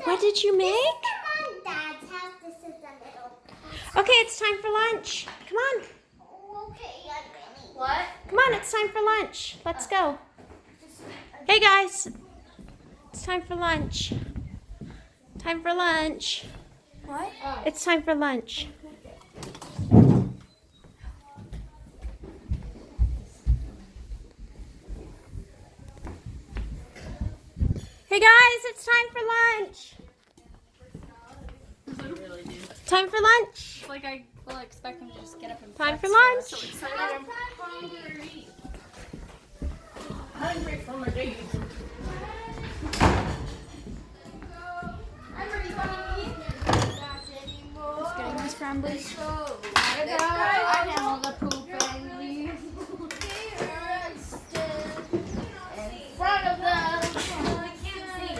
What did you make? Dad's house. This is a little. Okay, it's time for lunch. Come on. Okay, I'm ready. What? Come on, it's time for lunch. Let's go. Hey guys. It's time for lunch. Time for lunch. What? It's time for lunch. Hey guys, it's time for lunch. Time for lunch. It's like I will expect him to just get up and Time for flex lunch. So excited. I'm Hungry from a day. just getting my scramblers. I know the poop and leaves. In front of them. I can't see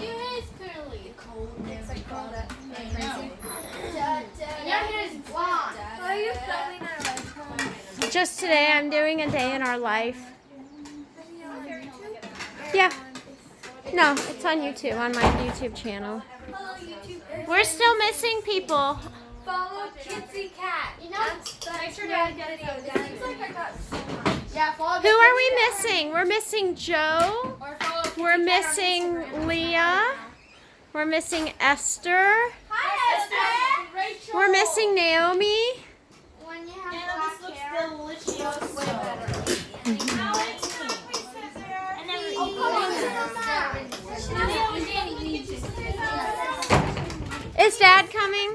you is clearly cold. It's like cold. Your hair is blonde. Are you filming our life? Just today, I'm doing a day in our life. Yeah. No, it's on YouTube, on my YouTube channel. We're still missing people. Follow Kitsy Cat. You know, Thanks for getting it. seems like I got so much. Yeah, follow Who are we missing? We're missing Joe. Or follow Kitsy We're Cat on missing Instagram. Leah. We're missing Esther. Hi, Esther. Rachel. We're missing Naomi. When you have Anna, black this looks hair, delicious. it looks way better. And then we Is Dad coming?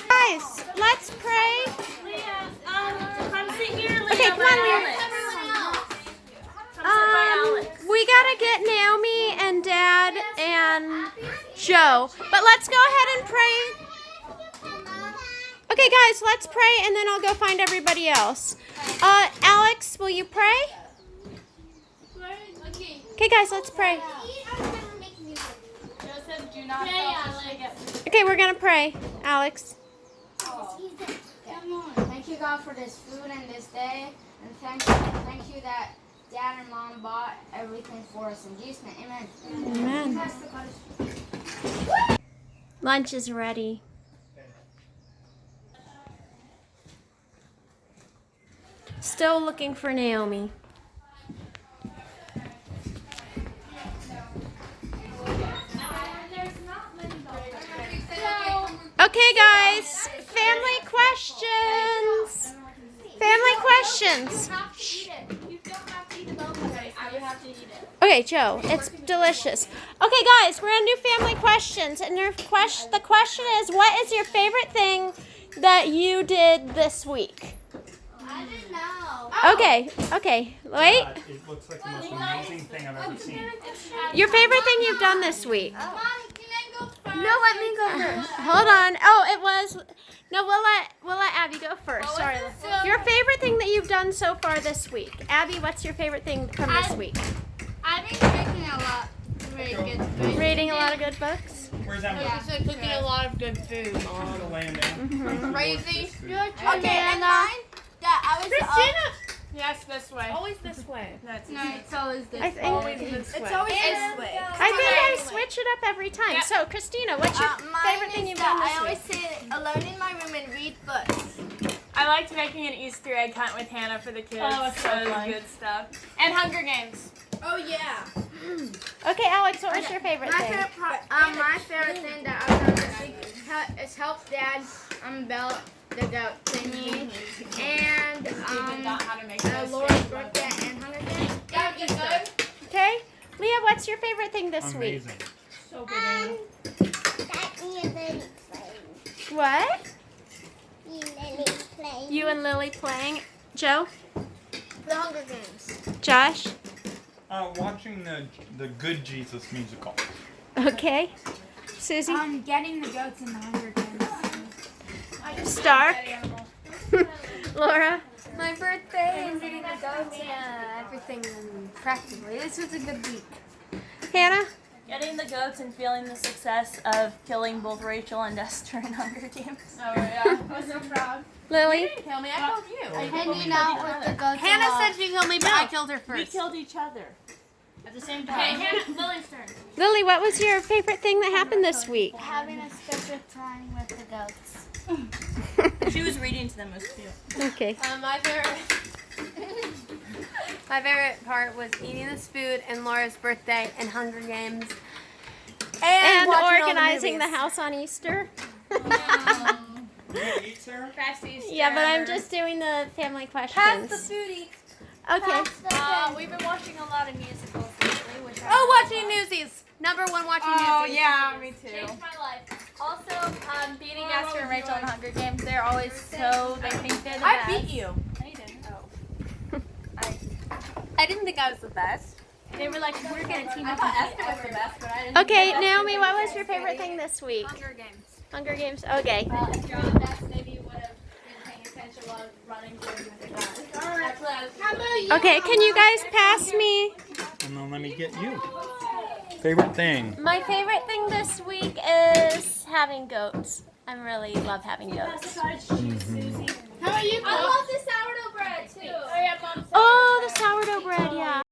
Guys, let's pray. come sit here, Leah. Okay, come on, Leah. We gotta get Naomi and Dad and Joe. But let's go ahead and pray. Okay, guys, let's pray and then I'll go find everybody else. Alex, will you pray? Okay, guys, let's pray. Joseph, do not Okay, we're gonna pray. Alex. Thank you, God, for this food and this day. And thank you that Dad and Mom bought everything for us. In Jesus' name, amen. Amen. Lunch is ready. Still looking for Naomi. Okay, guys. Family questions. Family questions. Okay, Joe, it's delicious. Okay, guys, we're gonna do family questions, and the question is, what is your favorite thing that you did this week? I didn't know. Okay, wait. It looks like the most amazing thing I've ever seen. Your favorite thing you've done this week? Mommy, can I go first? No, let me go first. Hold on. Oh, it was. No, we'll let Abby go first. Sorry. Your favorite thing that you've done so far this week? Abby, what's your favorite thing from this week? I've been drinking a lot. Very good food. Reading a lot of good books. Where's Emma? Yeah. Cooking a lot of good food. She's gonna lay him down. Crazy. Okay, and mine. That I was. Yes, this way. Always this way. That's No, it's always this. I think. Always this way. It's always this way. I think I switch it up every time. Yeah. So, Christina, what's your favorite thing you've done I this always week? sit alone in my room and read books. I liked making an Easter egg hunt with Hannah for the kids. Oh, it's so That was fun. good stuff. And Hunger Games. Oh yeah. Okay, Alex, what was your favorite thing? My favorite thing that I've done this week is help Dad belt the goat thingy and Not how to make Laura's birthday and Hunger Games. And Easter. Okay, Leah, what's your favorite thing this week? Amazing. So good. Anna. What? Play. You and Lily playing. Joe? The Hunger Games. Josh? Watching the Good Jesus musical. Okay. Susie? Getting the goats in the Hunger Games. Stark? Laura? My birthday and getting the goats and everything practically. This was a good week. Hannah? Getting the goats and feeling the success of killing both Rachel and Esther in Hunger Games. Oh yeah, I was so proud. Lily? Kill me, I killed you. Hanging out with the goats. Hannah said she killed me, but I killed her We first. killed each other at the same Okay, time. Hannah, Lily's turn. Lily, what was your favorite thing that happened this week? having a special time with the goats. She was reading to them. It was cute. Okay. My favorite part was eating this food and Laura's birthday and Hunger Games. And watching all the organizing the movies. house on Easter. You gonna eat, Sarah? Fast Easter. Yeah, but I'm just doing the family Pass questions. the foodie. Okay. We've been watching a lot of musicals lately, which Oh, watching Newsies. Number one, watching Oh, Newsies. yeah, me too. changed my life. Also, beating Asher and Rachel in Hunger Games, they're always so, they think they're the best. I beat you. No, you didn't. Oh. I didn't think I was the best. They were like, we're going to team up. I thought Esther was the best, but I didn't Okay, Naomi, what was your favorite thing this week? Hunger Games. Hunger Games. Okay. If you're on the best, maybe you would have been paying attention while running towards the guys. Actually, I was Okay, can you guys pass me? And then let me get you. Favorite thing? My favorite thing this week is having goats. I really love having goats. How about you,